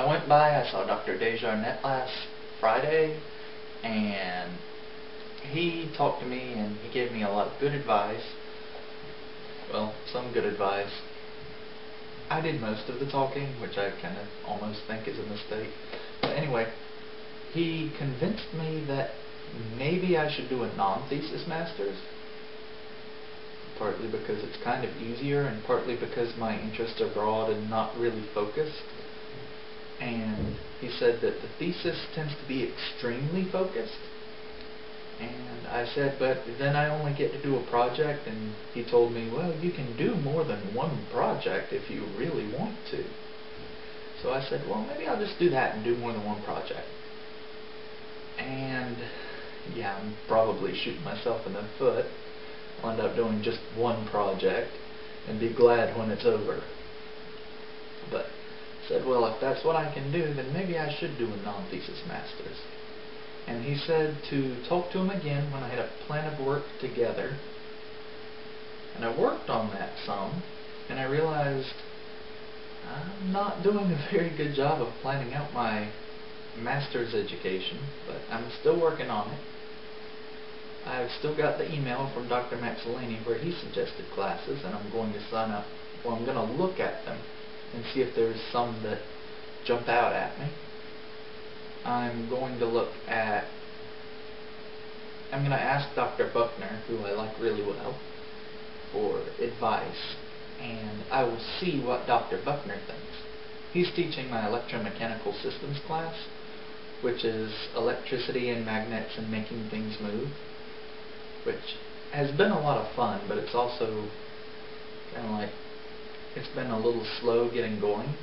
I went by, I saw Dr. Desjardins last Friday, and he talked to me and he gave me a lot of good advice. Well, some good advice. I did most of the talking, which I kind of almost think is a mistake. But anyway, he convinced me that maybe I should do a non-thesis master's, partly because it's kind of easier and partly because my interests are broad and not really focused. And he said that the thesis tends to be extremely focused. And I said, but then I only get to do a project, and he told me, well, you can do more than one project if you really want to. So I said, well, maybe I'll just do that and do more than one project. And yeah, I'm probably shooting myself in the foot. I'll end up doing just one project and be glad when it's over. But I said, well, if that's what I can do, then maybe I should do a non-thesis master's. And he said to talk to him again when I had a plan of work together. And I worked on that some, and I realized I'm not doing a very good job of planning out my master's education, but I'm still working on it. I've still got the email from Dr. Maxellini where he suggested classes, and I'm going to sign up, or I'm going to look at them and see if there's some that jump out at me. I'm going to ask Dr. Buckner, who I like really well, for advice, and I will see what Dr. Buckner thinks. He's teaching my electromechanical systems class, which is electricity and magnets and making things move, which has been a lot of fun, but it's also kind of like, it's been a little slow getting going.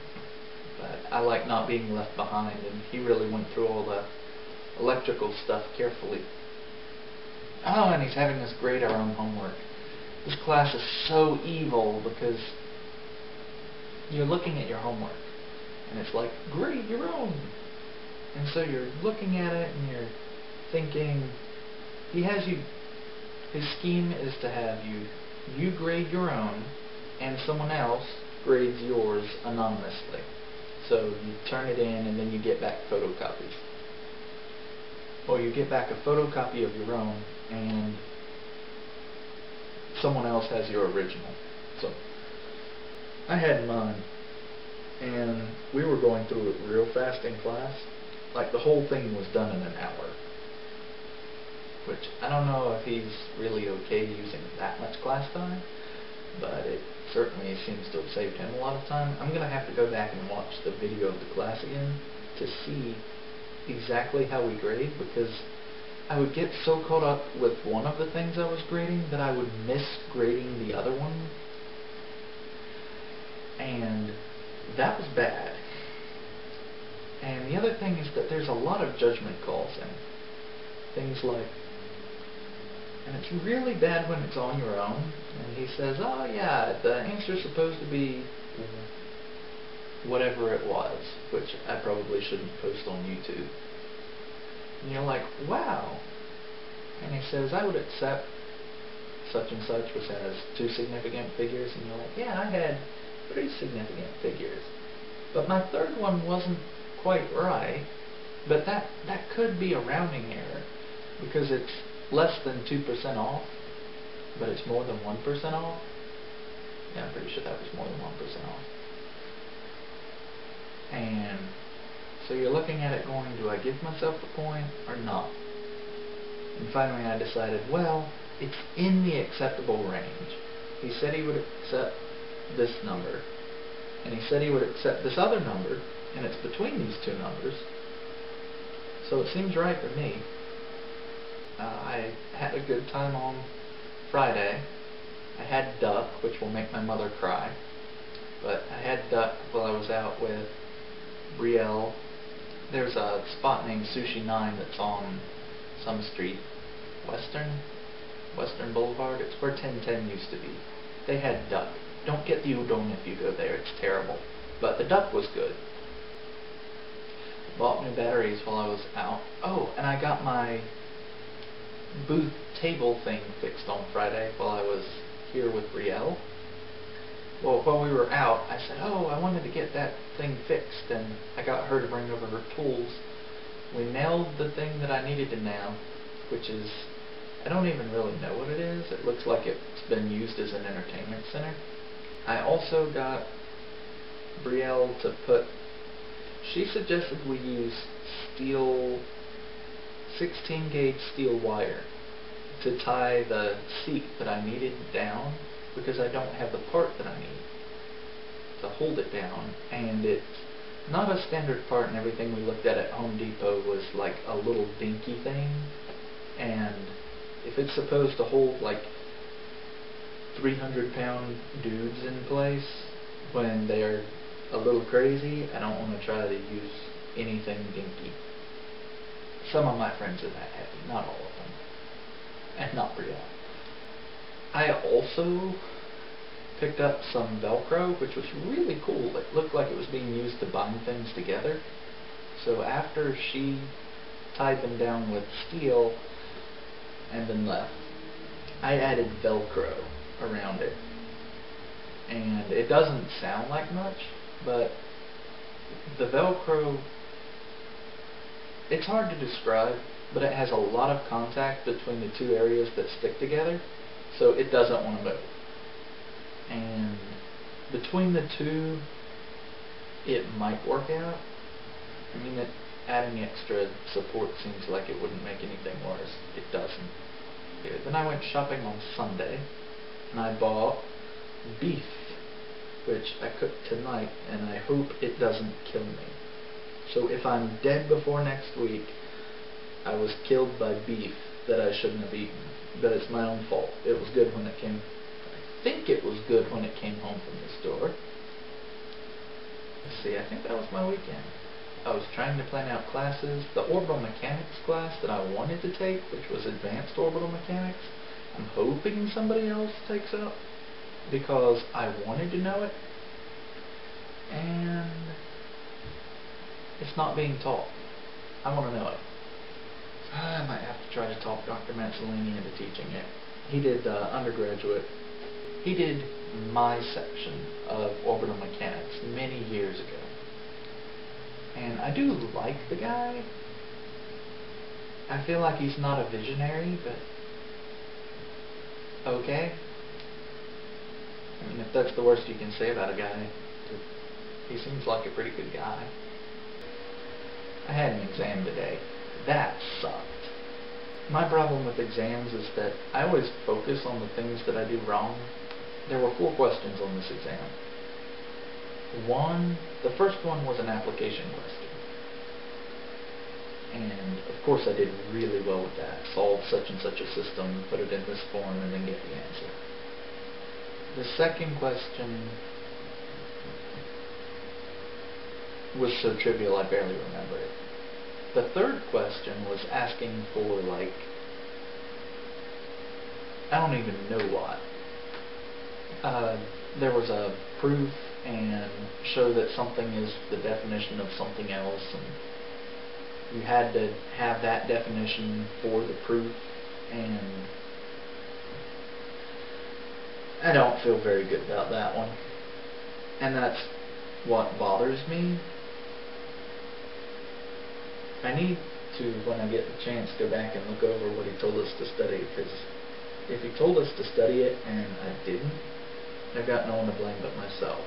But I like not being left behind, and he really went through all the electrical stuff carefully. Oh, and he's having us grade our own homework. This class is so evil because you're looking at your homework, and it's like, grade your own. And so you're looking at it, and you're thinking, his scheme is to have you grade your own, and someone else grades yours anonymously. So you turn it in, and then you get back photocopies. Or you get back a photocopy of your own, and someone else has your original. So I had mine, and we were going through it real fast in class. Like, the whole thing was done in an hour. Which, I don't know if he's really okay using that much class time, but it certainly seems to have saved him a lot of time. I'm going to have to go back and watch the video of the class again to see exactly how we grade, because I would get so caught up with one of the things I was grading that I would miss grading the other one. And that was bad. And the other thing is that there's a lot of judgment calls in it. Things like, and it's really bad when it's on your own, and he says, oh yeah, the answer's supposed to be whatever it was, which I probably shouldn't post on YouTube. And you're like, wow. And he says, I would accept such and such, which has 2 significant figures, and you're like, yeah, I had 3 significant figures. But my third one wasn't quite right, but that could be a rounding error, because it's less than 2% off, but it's more than 1% off. Yeah, I'm pretty sure that was more than 1% off. And so you're looking at it going, do I give myself a point or not? And finally I decided, well, it's in the acceptable range. He said he would accept this number, and he said he would accept this other number, and it's between these 2 numbers. So it seems right to me. I had a good time on Friday. I had duck, which will make my mother cry. But I had duck while I was out with Brielle. There's a spot named Sushi 9 that's on some street. Western Boulevard. It's where 1010 used to be. They had duck. Don't get the udon if you go there. It's terrible. But the duck was good. Bought new batteries while I was out. Oh, and I got my booth table thing fixed on Friday while I was here with Brielle. Well, while we were out, I said, oh, I wanted to get that thing fixed, and I got her to bring over her tools. We nailed the thing that I needed to nail, which is, I don't even really know what it is. It looks like it's been used as an entertainment center. I also got Brielle to put, she suggested we use steel, 16 gauge steel wire to tie the seat that I needed down, because I don't have the part that I need to hold it down, and it's not a standard part, and everything we looked at Home Depot was like a little dinky thing, and if it's supposed to hold like 300-pound dudes in place when they're a little crazy, I don't want to try to use anything dinky. Some of my friends are that heavy, not all of them, and not Brielle. I also picked up some Velcro, which was really cool. It looked like it was being used to bind things together. So after she tied them down with steel and then left, I added Velcro around it. And it doesn't sound like much, but the Velcro, it's hard to describe, but it has a lot of contact between the two areas that stick together, so it doesn't want to move. And between the two, it might work out. I mean, adding extra support seems like it wouldn't make anything worse. It doesn't. Then I went shopping on Sunday, and I bought beef, which I cooked tonight, and I hope it doesn't kill me. So if I'm dead before next week, I was killed by beef that I shouldn't have eaten. But it's my own fault. It was good when it came. I think it was good when it came home from the store. Let's see, I think that was my weekend. I was trying to plan out classes. The orbital mechanics class that I wanted to take, which was advanced orbital mechanics, I'm hoping somebody else takes up because I wanted to know it, and it's not being taught. I want to know it. I might have to try to talk Dr. Mazzolini into teaching it. He did undergraduate. He did my section of orbital mechanics many years ago. And I do like the guy. I feel like he's not a visionary, but okay. I mean, if that's the worst you can say about a guy, he seems like a pretty good guy. I had an exam today. That sucked. My problem with exams is that I always focus on the things that I do wrong. There were 4 questions on this exam. The first one was an application question. And of course I did really well with that. Solve such and such a system, put it in this form, and then get the answer. The second question was so trivial I barely remember it. The third question was asking for, like, I don't even know what. There was a proof and show that something is the definition of something else, and you had to have that definition for the proof, and I don't feel very good about that one. And that's what bothers me. I need to, when I get the chance, go back and look over what he told us to study, because if he told us to study it and I didn't, I've got no one to blame but myself.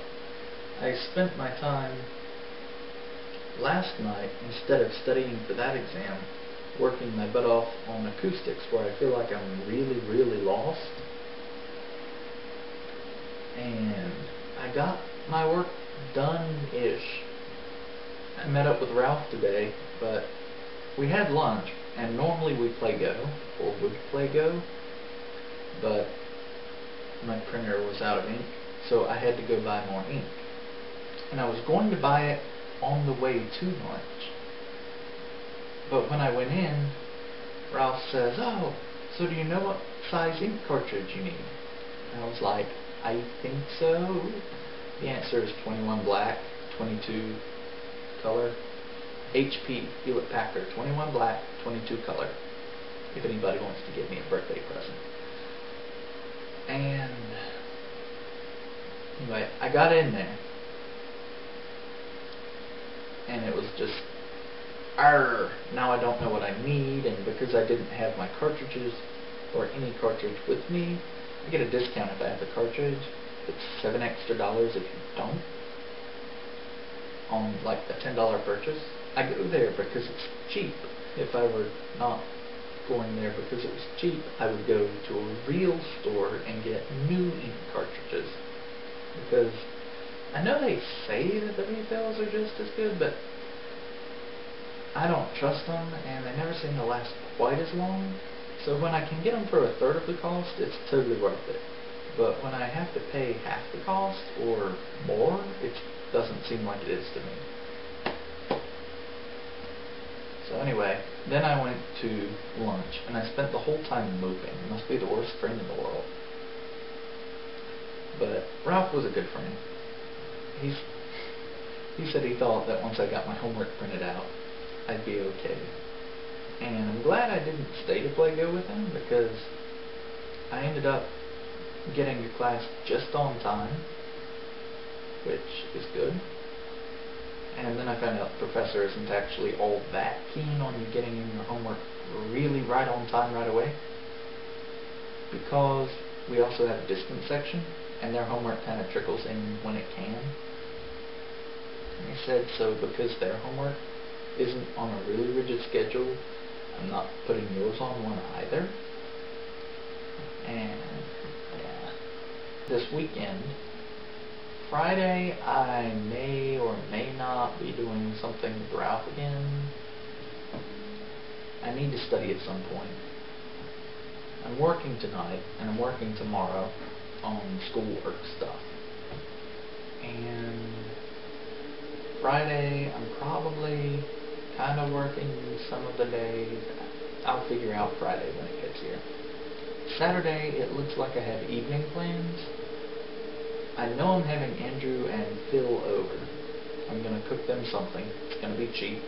I spent my time last night, instead of studying for that exam, working my butt off on acoustics, where I feel like I'm really, really lost. And I got my work done-ish. I met up with Ralph today, but we had lunch, and normally we play Go, or would play Go, but my printer was out of ink, so I had to go buy more ink. And I was going to buy it on the way to lunch. But when I went in, Ralph says, "Oh, so do you know what size ink cartridge you need?" And I was like, "I think so." The answer is 21 black, 22 color. HP, Hewlett Packard, 21 black, 22 color. If anybody wants to give me a birthday present. And Anyway, I got in there, and it was just, now I don't know what I need, and because I didn't have my cartridges or any cartridge with me, I get a discount if I have the cartridge. It's $7 extra if you don't, on like a $10 purchase. I go there because it's cheap. If I were not going there because it was cheap, I would go to a real store and get new ink cartridges, because I know they say that the refills are just as good, but I don't trust them, and they never seem to last quite as long. So when I can get them for a third of the cost, it's totally worth it. But when I have to pay half the cost or more, it doesn't seem like it is to me. So anyway, then I went to lunch, and I spent the whole time moping. It must be the worst friend in the world. But Ralph was a good friend. He said he thought that once I got my homework printed out, I'd be okay. And I'm glad I didn't stay to play Go with him, because I ended up getting to class just on time, which is good. And then I found out the professor isn't actually all that keen on you getting in your homework really right on time right away, because we also have a distance section, and their homework kind of trickles in when it can. And he said, so because their homework isn't on a really rigid schedule, I'm not putting yours on one either. And yeah, this weekend, Friday, I may or may not be doing something with Ralph again. I need to study at some point. I'm working tonight, and I'm working tomorrow on schoolwork stuff. And Friday, I'm probably kind of working some of the days. I'll figure out Friday when it gets here. Saturday, it looks like I have evening plans. I know I'm having Andrew and Phil over. I'm going to cook them something. It's going to be cheap.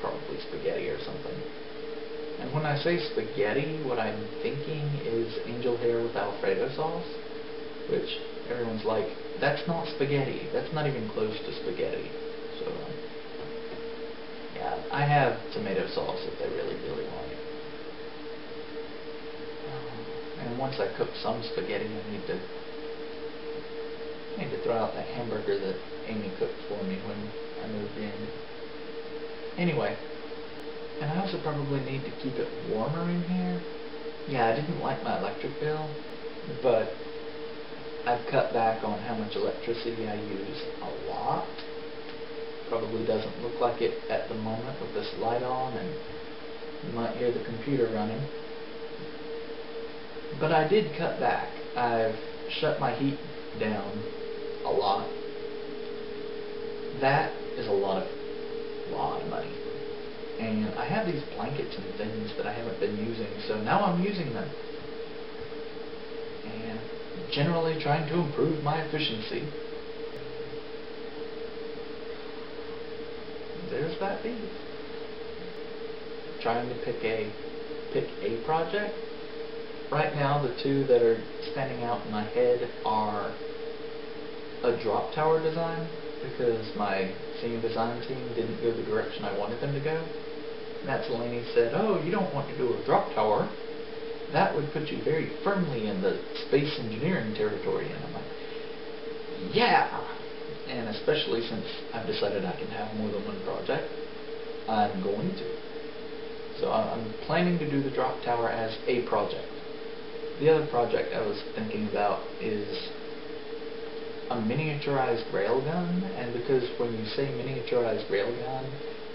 Probably spaghetti or something. And when I say spaghetti, what I'm thinking is angel hair with Alfredo sauce, which everyone's like, that's not spaghetti. That's not even close to spaghetti. So, yeah, I have tomato sauce if they really, really want it. And once I cook some spaghetti, I need to throw out that hamburger that Amy cooked for me when I moved in. Anyway, and I also probably need to keep it warmer in here. Yeah, I didn't like my electric bill, but I've cut back on how much electricity I use a lot. Probably doesn't look like it at the moment with this light on, and you might hear the computer running. But I did cut back. I've shut my heat down a lot. That is a lot of money. And I have these blankets and things that I haven't been using, so now I'm using them. And generally trying to improve my efficiency. There's that beef. Trying to pick a project. Right now, the two that are standing out in my head are a drop tower design, because my senior design team didn't go the direction I wanted them to go. Matt Delaney said, oh, you don't want to do a drop tower. That would put you very firmly in the space engineering territory. And I'm like, yeah! And especially since I've decided I can have more than one project, I'm going to. So I'm planning to do the drop tower as a project. The other project I was thinking about is a miniaturized railgun, and because when you say miniaturized railgun,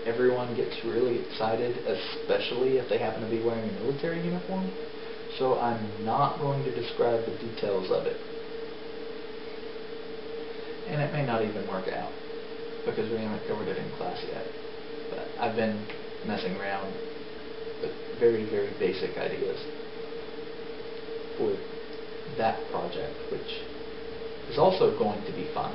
everyone gets really excited, especially if they happen to be wearing a military uniform. So I'm not going to describe the details of it. And it may not even work out, because we haven't covered it in class yet. But I've been messing around with very, very basic ideas for that project, which is also going to be fun.